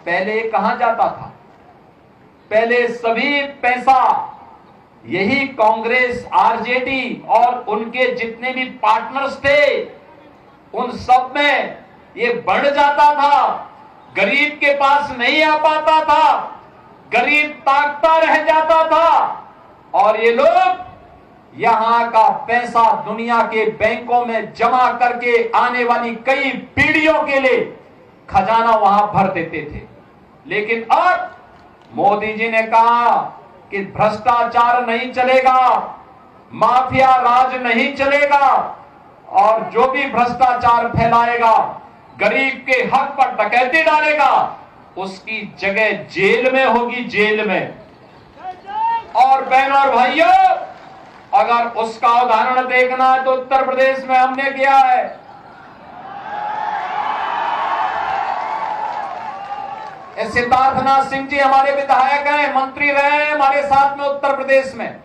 पहले कहां जाता था? पहले सभी पैसा यही कांग्रेस, आरजेडी और उनके जितने भी पार्टनर्स थे उन सब में ये बढ़ जाता था, गरीब के पास नहीं आ पाता था, गरीब ताकता रह जाता था और ये लोग यहां का पैसा दुनिया के बैंकों में जमा करके आने वाली कई पीढ़ियों के लिए खजाना वहां भर देते थे। लेकिन अब मोदी जी ने कहा कि भ्रष्टाचार नहीं चलेगा, माफिया राज नहीं चलेगा और जो भी भ्रष्टाचार फैलाएगा, गरीब के हक पर डकैती डालेगा, उसकी जगह जेल में होगी, जेल में। और बहनों और भाइयों, अगर उसका उदाहरण देखना है तो उत्तर प्रदेश में हमने किया है। सिद्धार्थनाथ सिंह जी हमारे विधायक हैं, मंत्री रहे हैं हमारे साथ में उत्तर प्रदेश में।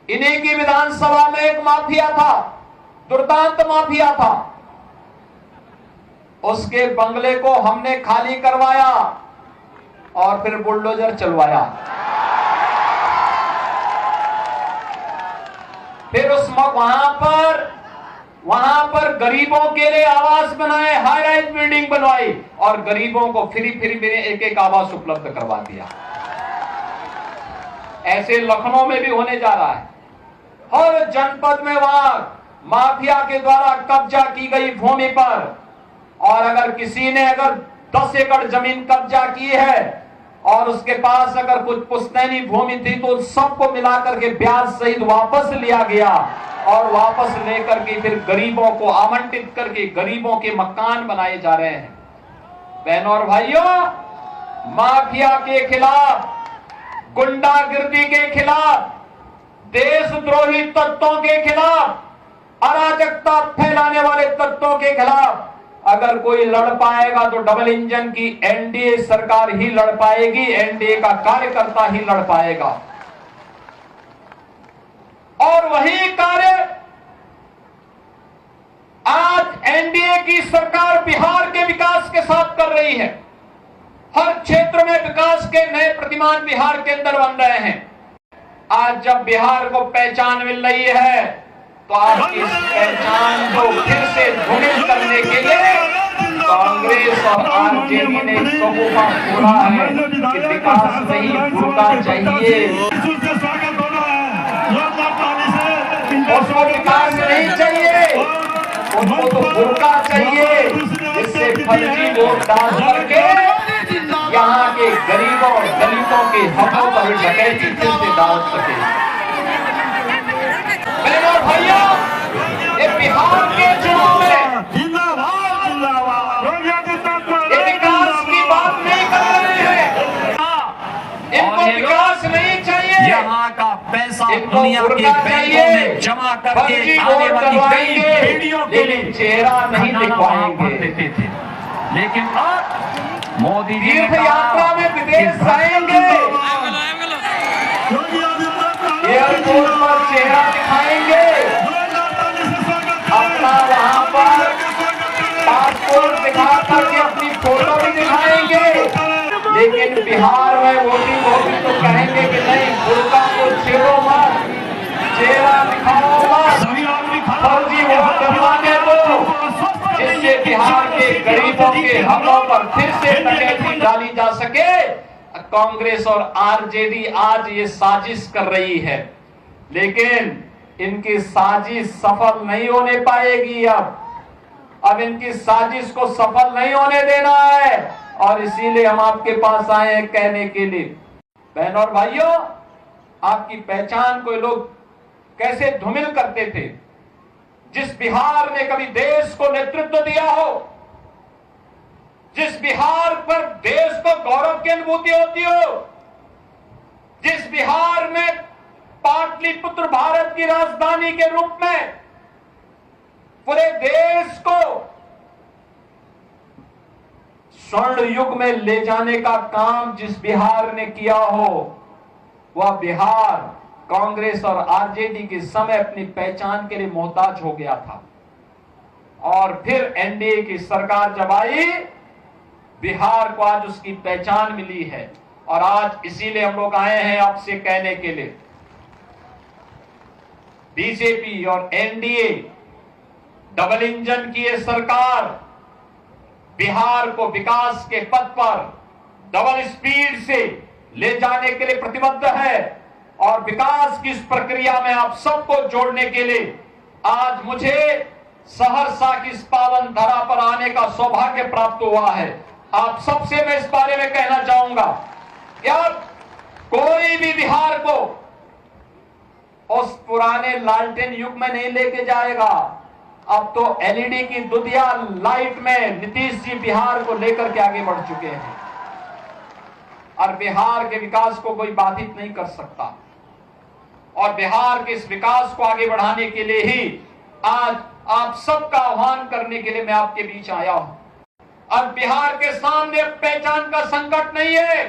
इन्हीं की विधानसभा में एक माफिया था, दुर्दांत माफिया था, उसके बंगले को हमने खाली करवाया और फिर बुलडोजर चलवाया। फिर उस वहां पर गरीबों के लिए आवास बनाए, हाई राइज बिल्डिंग बनवाई और गरीबों को फ्री एक एक आवास उपलब्ध करवा दिया। ऐसे लखनऊ में भी होने जा रहा है। हर जनपद में वहां माफिया के द्वारा कब्जा की गई भूमि पर, और अगर किसी ने 10 एकड़ जमीन कब्जा की है और उसके पास अगर कुछ पुश्तैनी भूमि थी तो सबको मिलाकर के ब्याज सहित वापस लिया गया और वापस लेकर के फिर गरीबों को आवंटित करके गरीबों के मकान बनाए जा रहे हैं। बहनों और भाइयों, माफिया के खिलाफ, गुंडागिर्दी के खिलाफ, देशद्रोही तत्वों के खिलाफ, अराजकता फैलाने वाले तत्वों के खिलाफ अगर कोई लड़ पाएगा तो डबल इंजन की एनडीए सरकार ही लड़ पाएगी, एनडीए का कार्यकर्ता ही लड़ पाएगा। और वही कार्य आज एनडीए की सरकार बिहार के विकास के साथ कर रही है। हर क्षेत्र में विकास के नए प्रतिमान बिहार के अंदर बन रहे हैं। आज जब बिहार को पहचान मिल रही है तो आज इस पहचान को फिर से धूमिल करने के लिए कांग्रेस और आरजेडी ने सबूत बोला है कि विकास नहीं भूलना चाहिए, उसको विकास नहीं चाहिए, उनको तो भूलना चाहिए, जिससे फर्जी वोट डाल करके यहाँ के गरीबों और दलितों के हकों पर डकैती फिर से डाल सके। बहनों भैया, ये बिहार के चुनाव में ये विकास की बात नहीं कर रहे हैं, इनको विकास नहीं चाहिए, यहाँ का पैसा दुनिया के बैंकों में जमा करके आने वाली कई पीढ़ियों के लिए चेहरा नहीं दिखवाएंगे। लेकिन अब मोदी जी तीर्थ यात्रा में विदेश जाएंगे, एयरपोर्ट पर चेहरा दिखाएंगे, अपना वहां पर पासपोर्ट दिखा करके अपनी फोटो भी दिखाएंगे, लेकिन बिहार में वोटिंग होगी तो कहेंगे कि नहीं, बुर्का को छेड़ो मत, चेहरा दिखाओ मत, फर्जी वोट डलवाने दो, जिससे बिहार के गरीबों के हकों पर फिर से डकैती डाली जा सके। कांग्रेस और आरजेडी आज ये साजिश कर रही है, लेकिन इनकी साजिश सफल नहीं होने पाएगी। अब इनकी साजिश को सफल नहीं होने देना है और इसीलिए हम आपके पास आए हैं कहने के लिए। बहनों और भाइयों, आपकी पहचान को लोग कैसे धूमिल करते थे। जिस बिहार ने कभी देश को नेतृत्व दिया हो, जिस बिहार पर देश को गौरव की अनुभूति होती हो, जिस बिहार में पाटलिपुत्र भारत की राजधानी के रूप में पूरे देश को स्वर्ण युग में ले जाने का काम जिस बिहार ने किया हो, वह बिहार कांग्रेस और आरजेडी के समय अपनी पहचान के लिए मोहताज हो गया था। और फिर एनडीए की सरकार जब आई बिहार को आज उसकी पहचान मिली है। और आज इसीलिए हम लोग आए हैं आपसे कहने के लिए, बीजेपी और एनडीए डबल इंजन की ये सरकार बिहार को विकास के पथ पर डबल स्पीड से ले जाने के लिए प्रतिबद्ध है। और विकास की इस प्रक्रिया में आप सबको जोड़ने के लिए आज मुझे सहरसा की इस पावन धरा पर आने का सौभाग्य प्राप्त हुआ है। आप सबसे मैं इस बारे में कहना चाहूंगा कि अब कोई भी बिहार को उस पुराने लालटेन युग में नहीं लेके जाएगा। अब तो एलईडी की दुधिया लाइट में नीतीश जी बिहार को लेकर के आगे बढ़ चुके हैं और बिहार के विकास को कोई बाधित नहीं कर सकता। और बिहार के इस विकास को आगे बढ़ाने के लिए ही आज आप सबका आह्वान करने के लिए मैं आपके बीच आया हूं। और बिहार के सामने पहचान का संकट नहीं है,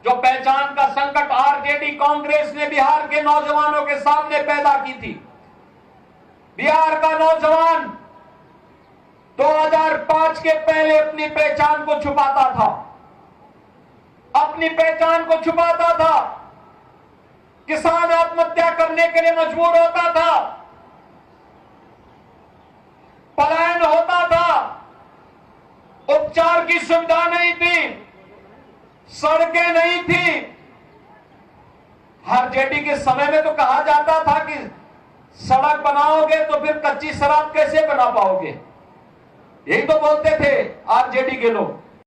जो पहचान का संकट आरजेडी कांग्रेस ने बिहार के नौजवानों के सामने पैदा की थी। बिहार का नौजवान 2005 के पहले अपनी पहचान को छुपाता था, अपनी पहचान को छुपाता था, किसान आत्महत्या करने के लिए मजबूर होता था, पलायन होता था, उपचार की सुविधा नहीं थी, सड़कें नहीं थी। आरजेडी के समय में तो कहा जाता था कि सड़क बनाओगे तो फिर कच्ची शराब कैसे बना पाओगे, यही तो बोलते थे आरजेडी के लोग।